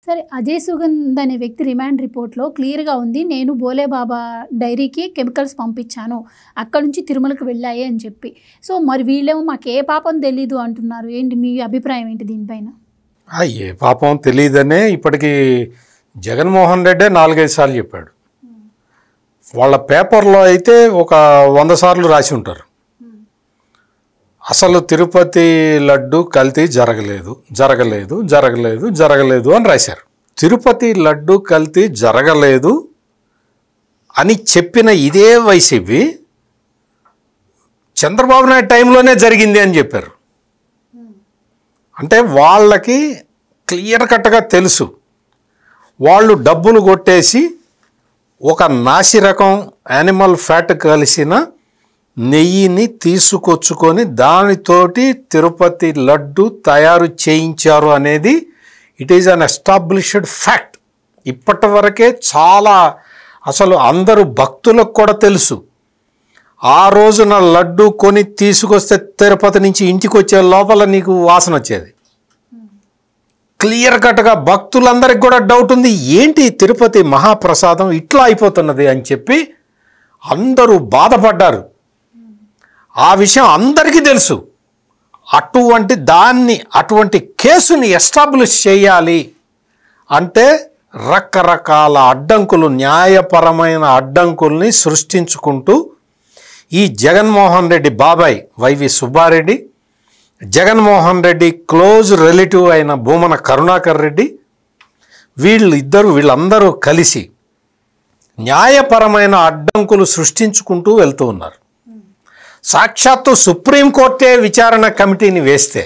సరే, అజయ్ సుగంధ్ అనే వ్యక్తి రిమాండ్ రిపోర్ట్లో క్లియర్గా ఉంది, నేను బోలేబాబా డైరీకి కెమికల్స్ పంపించాను, అక్కడ నుంచి తిరుమలకు వెళ్ళాయి అని చెప్పి. సో మరి వీళ్ళేమో మాకు ఏ పాపం తెలీదు అంటున్నారు. ఏంటి మీ అభిప్రాయం ఏంటి దీనిపైన? ఏ పాపం తెలియదనే ఇప్పటికీ జగన్మోహన్ రెడ్డే 4-5 సార్లు చెప్పాడు. వాళ్ళ పేపర్లో అయితే ఒక 100 సార్లు రాసి ఉంటారు. అసలు తిరుపతి లడ్డు కల్తీ జరగలేదు జరగలేదు జరగలేదు జరగలేదు అని రాశారు. తిరుపతి లడ్డు కల్తీ జరగలేదు అని చెప్పిన ఇదే వైసీపీ చంద్రబాబు నాయుడు టైంలోనే జరిగింది అని చెప్పారు. అంటే వాళ్ళకి క్లియర్ కట్గా తెలుసు, వాళ్ళు డబ్బులు కొట్టేసి ఒక నాసి రకం యానిమల్ ఫ్యాట్ కలిసిన నెయ్యిని తీసుకొచ్చుకొని దానితోటి తిరుపతి లడ్డు తయారు చేయించారు అనేది it is an established fact. ఇప్పటి వరకే చాలా అసలు అందరూ భక్తులకు కూడా తెలుసు. ఆ రోజున లడ్డు కొని తీసుకొస్తే తిరుపతి నుంచి ఇంటికి వచ్చే లోపల నీకు వాసన వచ్చేది. క్లియర్ కట్గా భక్తులందరికీ కూడా డౌట్ ఉంది, ఏంటి తిరుపతి మహాప్రసాదం ఇట్లా అయిపోతున్నది అని చెప్పి అందరూ బాధపడ్డారు. ఆ విషయం అందరికీ తెలుసు. అటువంటి కేసుని ఎస్టాబ్లిష్ చేయాలి అంటే రకరకాల అడ్డంకులు, న్యాయపరమైన అడ్డంకుల్ని సృష్టించుకుంటూ ఈ జగన్మోహన్ రెడ్డి బాబాయ్ Y V Subba Reddy, Jaganmohan Reddy close relative అయిన భూమన కరుణాకర్ రెడ్డి, వీళ్ళందరూ కలిసి న్యాయపరమైన అడ్డంకులు సృష్టించుకుంటూ వెళ్తూ ఉన్నారు. సాక్షాత్తు సుప్రీంకోర్టే విచారణ కమిటీని వేస్తే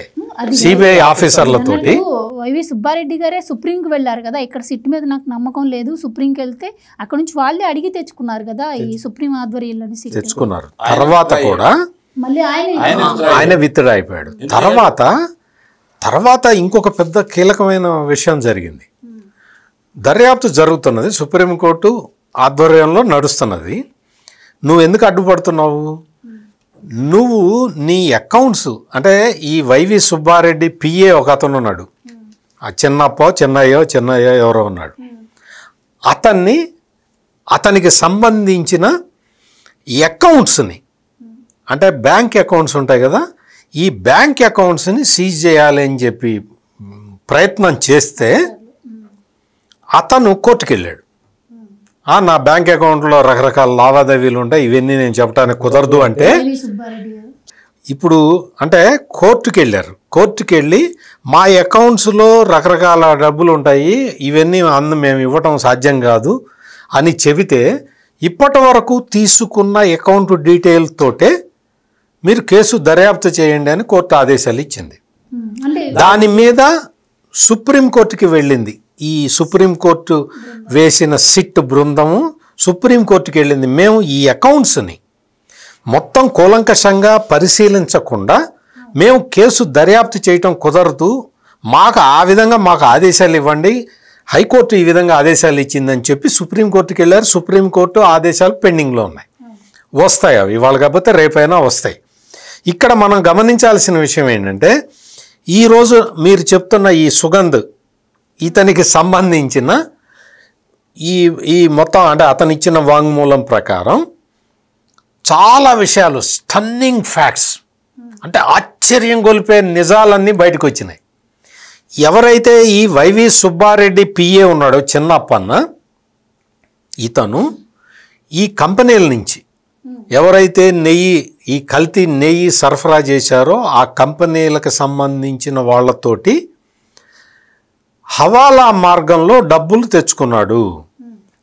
సిబిఐ ఆఫీసర్లతోటి వైవి సుబ్బారెడ్డి గారే సుప్రీంకి వెళ్ళారు కదా, ఇక్కడ సిట్ మీద నాకు నమ్మకం లేదు, సుప్రీంకి వెళ్తే అక్కడ నుంచి వాళ్ళే అడిగి తెచ్చుకున్నారు కదా, ఈ సుప్రీం ఆధ్వర్యంలోని తెచ్చుకున్నారు. తర్వాత కూడా మళ్ళీ ఆయన విత్డ్రా అయిపోయాడు. తర్వాత ఇంకొక పెద్ద కీలకమైన విషయం జరిగింది. దర్యాప్తు జరుగుతున్నది, సుప్రీంకోర్టు ఆధ్వర్యంలో నడుస్తున్నది. నువ్వు ఎందుకు అడ్డుపడుతున్నావు? నువ్వు నీ అకౌంట్స్ అంటే ఈ వైవి సుబ్బారెడ్డి పిఏ ఒక అతను ఉన్నాడు, ఆ చిన్నయ్యో ఎవరో ఉన్నాడు, అతనికి సంబంధించిన అకౌంట్స్ని అంటే బ్యాంక్ అకౌంట్స్ ఉంటాయి కదా, ఈ బ్యాంక్ అకౌంట్స్ని సీజ్ చేయాలి అని చెప్పి ప్రయత్నం చేస్తే అతను కోర్టుకు వెళ్ళాడు. నా బ్యాంక్ అకౌంట్లో రకరకాల లావాదేవీలు ఉంటాయి, ఇవన్నీ నేను చెప్పడానికి కుదరదు అంటే ఇప్పుడు అంటే కోర్టుకు వెళ్ళారు. కోర్టుకు వెళ్ళి మా అకౌంట్స్లో రకరకాల డబ్బులు ఉంటాయి, ఇవన్నీ మేము ఇవ్వటం సాధ్యం కాదు అని చెబితే ఇప్పటి వరకు తీసుకున్న అకౌంట్ డీటెయిల్ తోటే మీరు కేసు దర్యాప్తు చేయండి అని కోర్టు ఆదేశాలు ఇచ్చింది. దాని మీద సుప్రీంకోర్టుకి వెళ్ళింది. ఈ సుప్రీంకోర్టు వేసిన సిట్ బృందము సుప్రీంకోర్టుకి వెళ్ళింది. మేము ఈ అకౌంట్స్ని మొత్తం కూలంకషంగా పరిశీలించకుండా మేము కేసు దర్యాప్తు చేయటం కుదరదు, మాకు ఆదేశాలు ఇవ్వండి, హైకోర్టు ఈ విధంగా ఆదేశాలు ఇచ్చిందని చెప్పి సుప్రీంకోర్టుకి వెళ్ళారు. సుప్రీంకోర్టు ఆదేశాలు పెండింగ్లో ఉన్నాయి, వస్తాయి, అవి ఇవాళ కాకపోతే రేపైనా వస్తాయి. ఇక్కడ మనం గమనించాల్సిన విషయం ఏంటంటే ఈరోజు మీరు చెప్తున్న ఈ సుగంధ్ ఇతనికి సంబంధించిన ఈ మొత్తం అంటే అతను ఇచ్చిన వాంగ్మూలం ప్రకారం చాలా విషయాలు, స్టన్నింగ్ ఫ్యాక్ట్స్ అంటే ఆశ్చర్యం గొలిపే నిజాలన్నీ బయటకు వచ్చినాయి. ఎవరైతే ఈ వైవి సుబ్బారెడ్డి పిఏ ఉన్నాడో చిన్నప్పన్న, ఇతను ఈ కంపెనీల నుంచి ఎవరైతే ఈ కల్తీ నెయ్యి సరఫరా చేశారో ఆ కంపెనీలకు సంబంధించిన వాళ్ళతోటి హవాలా మార్గంలో డబ్బులు తెచ్చుకున్నాడు.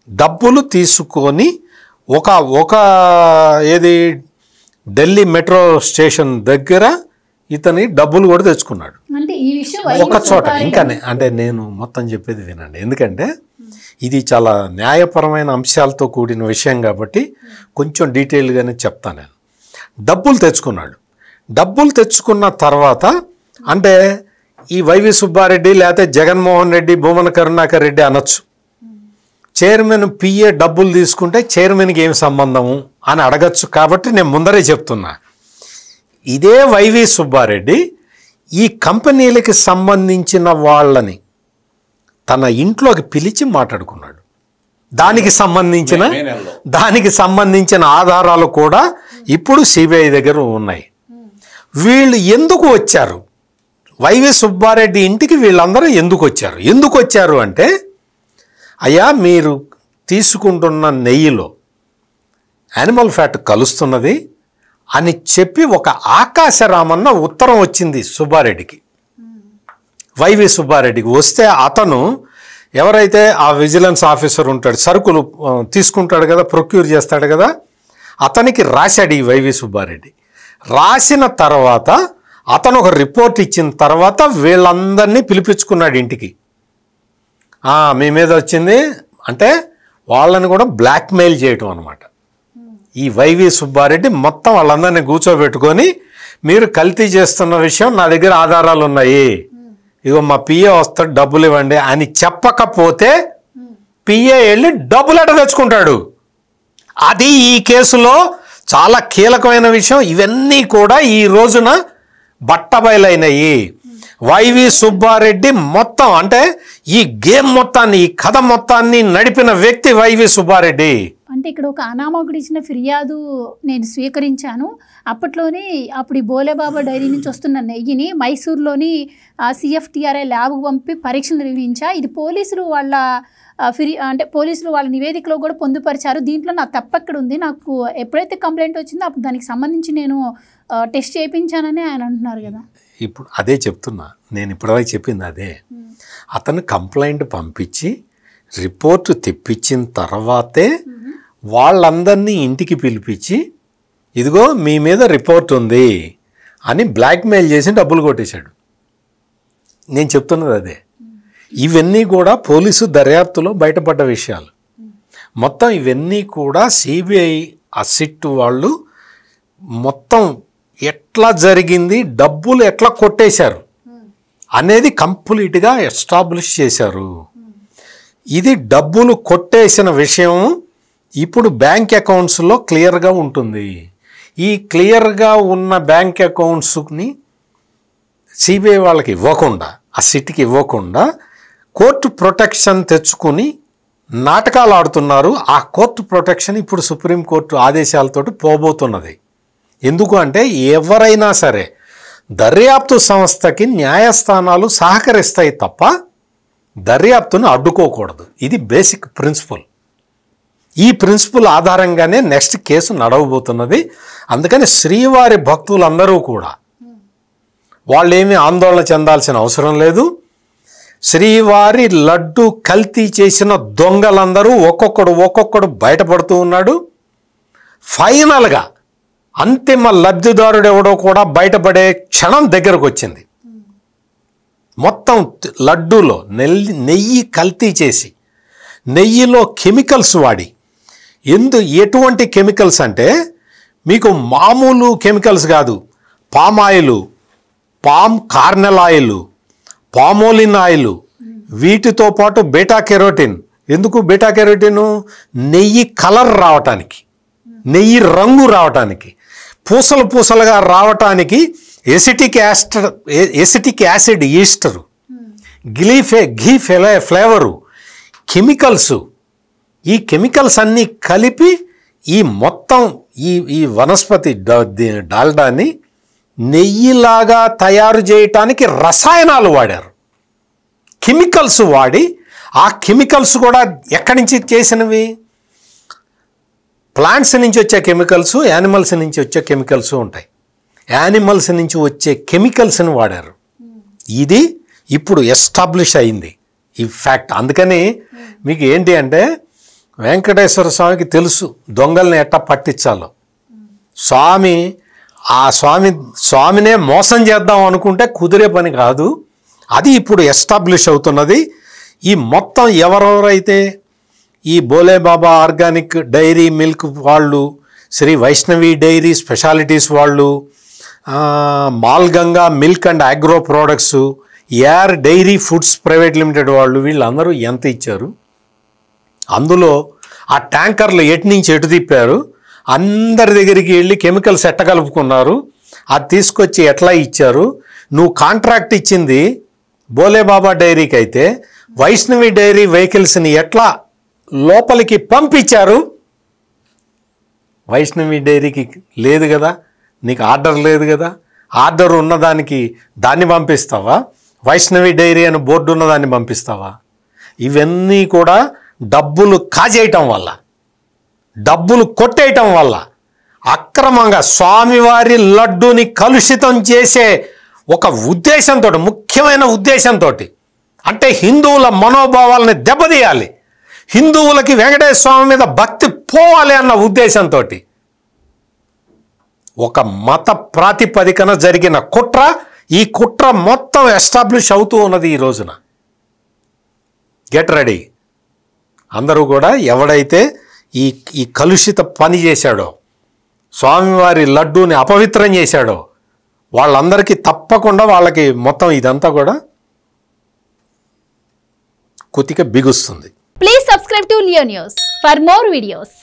డబ్బులు తీసుకొని ఒక ఢిల్లీ మెట్రో స్టేషన్ దగ్గర ఇతని డబ్బులు కూడా తెచ్చుకున్నాడు ఒక చోట. ఇంకా అంటే నేను మొత్తం చెప్పేది వినండి, ఎందుకంటే ఇది చాలా న్యాయపరమైన అంశాలతో కూడిన విషయం కాబట్టి కొంచెం డీటెయిల్గానే చెప్తాను. నేను డబ్బులు తెచ్చుకున్నాడు. డబ్బులు తెచ్చుకున్న తర్వాత అంటే ఈ వైవి సుబ్బారెడ్డి లేకపోతే జగన్మోహన్ రెడ్డి, భూమన కరుణాకర్ రెడ్డి అనొచ్చు, చైర్మన్ పిఏ డబ్బులు తీసుకుంటే చైర్మన్కి ఏం సంబంధము అని అడగచ్చు. కాబట్టి నేను ముందరే చెప్తున్నా, ఇదే వైవి సుబ్బారెడ్డి ఈ కంపెనీలకి సంబంధించిన వాళ్ళని తన ఇంట్లోకి పిలిచి మాట్లాడుకున్నాడు. దానికి సంబంధించిన ఆధారాలు కూడా ఇప్పుడు సిబిఐ దగ్గర ఉన్నాయి. వీళ్ళు ఎందుకు వచ్చారు, వైవి సుబ్బారెడ్డి ఇంటికి వీళ్ళందరూ ఎందుకు వచ్చారు అంటే, అయ్యా మీరు తీసుకుంటున్న నెయ్యిలో యానిమల్ ఫ్యాట్ కలుస్తున్నది అని చెప్పి ఒక ఆకాశరామన్న ఉత్తరం వచ్చింది సుబ్బారెడ్డికి, వైవి సుబ్బారెడ్డికి. వస్తే అతను ఎవరైతే ఆ విజిలెన్స్ ఆఫీసర్ ఉంటాడు, సరుకులు తీసుకుంటాడు కదా, ప్రొక్యూర్ చేస్తాడు కదా, అతనికి రాశాడు ఈ వైవి సుబ్బారెడ్డి. రాసిన తర్వాత అతను ఒక రిపోర్ట్ ఇచ్చిన తర్వాత వీళ్ళందరినీ పిలిపించుకున్నాడు ఇంటికి. మీ మీద వచ్చింది అంటే వాళ్ళని కూడా బ్లాక్మెయిల్ చేయటం అనమాట. ఈ వైవి సుబ్బారెడ్డి మొత్తం వాళ్ళందరినీ కూర్చోబెట్టుకొని, మీరు కల్తీ చేస్తున్న విషయం నా దగ్గర ఆధారాలు ఉన్నాయి, ఇగో మా పిఏ వస్తాడు డబ్బులు ఇవ్వండి అని చెప్పకపోతే పిఏ వెళ్ళి డబ్బులు ఎట తెచ్చుకుంటాడు. అది ఈ కేసులో చాలా కీలకమైన విషయం. ఇవన్నీ కూడా ఈ రోజున బట్టబయలైనయి. వైవి సుబ్బారెడ్డి మొత్తం అంటే ఈ గేమ్ మొత్తాన్ని, ఈ కథ మొత్తాన్ని నడిపిన వ్యక్తి వైవి సుబ్బారెడ్డి. అంటే ఇక్కడ ఒక అనామకుడు ఇచ్చిన ఫిర్యాదు నేను స్వీకరించాను. అప్పట్లోనే అప్పుడు ఈ బోలేబాబా డైరీ నుంచి వస్తున్న నెయ్యిని మైసూర్లోని సిఎఫ్టిఆర్ఐ ల్యాబ్కు పంపి పరీక్షలు నిర్వహించా. ఇది పోలీసులు వాళ్ళ నివేదికలో కూడా పొందుపరిచారు. దీంట్లో నా తప్పెక్కడ ఉంది, నాకు ఎప్పుడైతే కంప్లైంట్ వచ్చిందో అప్పుడు దానికి సంబంధించి నేను టెస్ట్ చేయించానని ఆయన అంటున్నారు కదా. ఇప్పుడు అదే చెప్తున్నా, నేను ఇప్పటివరకు చెప్పింది అదే. అతను కంప్లైంట్ పంపించి రిపోర్టు తెప్పించిన తర్వాతే వాళ్ళందరినీ ఇంటికి పిలిపించి, ఇదిగో మీ మీద రిపోర్ట్ ఉంది అని బ్లాక్మెయిల్ చేసి డబ్బులు కొట్టేశాడు. నేను చెప్తున్నది అదే. ఇవన్నీ కూడా పోలీసు దర్యాప్తులో బయటపడ్డ విషయాలు. మొత్తం ఇవన్నీ కూడా సిబిఐ సిట్ వాళ్ళు మొత్తం ఎట్లా జరిగింది, డబ్బులు ఎట్లా కొట్టేశారు అనేది కంప్లీట్గా ఎస్టాబ్లిష్ చేశారు. ఇది డబ్బులు కొట్టేసిన విషయం ఇప్పుడు బ్యాంక్ అకౌంట్స్లో క్లియర్గా ఉంటుంది. ఈ క్లియర్గా ఉన్న బ్యాంక్ అకౌంట్స్ని సిబిఐ వాళ్ళకి ఇవ్వకుండా, ఆ సిట్కి ఇవ్వకుండా కోర్టు ప్రొటెక్షన్ తెచ్చుకుని నాటకాలు ఆడుతున్నారు. ఆ కోర్టు ప్రొటెక్షన్ ఇప్పుడు సుప్రీంకోర్టు ఆదేశాలతోటి పోబోతున్నది. ఎందుకు అంటే ఎవరైనా సరే దర్యాప్తు సంస్థకి న్యాయస్థానాలు సహకరిస్తాయి తప్ప దర్యాప్తును అడ్డుకోకూడదు. ఇది బేసిక్ ప్రిన్సిపల్. ఈ ప్రిన్సిపల్ ఆధారంగానే నెక్స్ట్ కేసు నడవబోతున్నది. అందుకని శ్రీవారి భక్తులందరూ కూడా వాళ్ళేమీ ఆందోళన చెందాల్సిన అవసరం లేదు. శ్రీవారి లడ్డు కల్తీ చేసిన దొంగలందరూ ఒక్కొక్కడు బయటపడుతూ ఉన్నాడు. ఫైనల్గా అంతిమ లబ్ధిదారుడు ఎవడో కూడా బయటపడే క్షణం దగ్గరకు వచ్చింది. మొత్తం లడ్డూలో నెయ్యి కల్తీ చేసి, నెయ్యిలో కెమికల్స్ వాడి, ఎటువంటి కెమికల్స్ అంటే మీకు మామూలు కెమికల్స్ కాదు, palm oil, palm kernel oil, palmolein oil, వీటితో పాటు బీటా కెరోటిన్. ఎందుకు బీటా కెరోటిన్? నెయ్యి కలర్ రావటానికి, నెయ్యి రంగు రావటానికి, పూసలుగా రావటానికి acetic acid ester, ghee flavour, chemicals. ఈ కెమికల్స్ అన్నీ కలిపి ఈ మొత్తం ఈ వనస్పతి డాల్డాని నెయ్యిలాగా తయారు చేయటానికి రసాయనాలు వాడారు, కెమికల్స్ వాడి. ఆ కెమికల్స్ కూడా ఎక్కడి నుంచి చేసినవి? ప్లాంట్స్ నుంచి వచ్చే కెమికల్స్, యానిమల్స్ నుంచి వచ్చే కెమికల్స్ ఉంటాయి. యానిమల్స్ నుంచి వచ్చే కెమికల్స్ని వాడారు. ఇది ఇప్పుడు ఎస్టాబ్లిష్ అయింది ఈ ఫ్యాక్ట్. అందుకని మీకు ఏంటి అంటే వెంకటేశ్వర స్వామికి తెలుసు దొంగల్ని ఎట్టా పట్టించాలో. స్వామినే మోసం చేద్దాం అనుకుంటే కుదిరే పని కాదు. అది ఇప్పుడు ఎస్టాబ్లిష్ అవుతున్నది. ఈ మొత్తం ఎవరెవరైతే ఈ బోలేబాబా ఆర్గానిక్ డైరీ మిల్క్ వాళ్ళు, శ్రీ వైష్ణవి డైరీ స్పెషాలిటీస్ వాళ్ళు, Malganga milk and agro products, AR dairy foods private limited వాళ్ళు, వీళ్ళందరూ ఎంత ఇచ్చారు? అందులో ఆ ట్యాంకర్లు ఎటు నుంచి ఎటు తిప్పారు? అందరి దగ్గరికి వెళ్ళి కెమికల్స్ ఎట్ట కలుపుకున్నారు? అది తీసుకొచ్చి ఎట్లా ఇచ్చారు? నువ్వు కాంట్రాక్ట్ ఇచ్చింది బోలేబాబా డైరీకి అయితే వైష్ణవి డైరీ వెహికల్స్ని ఎట్లా లోపలికి పంపించారు? వైష్ణవి డైరీకి లేదు కదా, నీకు ఆర్డర్ లేదు కదా. ఆర్డర్ ఉన్నదానికి దాన్ని పంపిస్తావా? వైష్ణవి డైరీ అని బోర్డు ఉన్నదాన్ని పంపిస్తావా? ఇవన్నీ కూడా డబ్బులు కాజేయటం వల్ల, డబ్బులు కొట్టేయటం వల్ల అక్రమంగా స్వామివారి లడ్డూని కలుషితం చేసే ఒక ఉద్దేశంతో, ముఖ్యమైన ఉద్దేశంతో, అంటే హిందువుల మనోభావాలని దెబ్బతీయాలి, హిందువులకి వెంకటేశ్వర స్వామి మీద భక్తి పోవాలి అన్న ఉద్దేశంతో ఒక మత ప్రాతిపదికన జరిగిన కుట్ర. ఈ కుట్ర మొత్తం ఎస్టాబ్లిష్ అవుతూ ఉన్నది ఈ రోజున. Get ready. అందరూ కూడా ఎవడైతే ఈ కలుషిత పని చేశాడో, స్వామివారి లడ్డూని అపవిత్రం చేశాడో, వాళ్ళందరికీ తప్పకుండా వాళ్ళకి మొత్తం ఇదంతా కూడా కుతిక బిగుస్తుంది. Please subscribe to Leo news for more videos.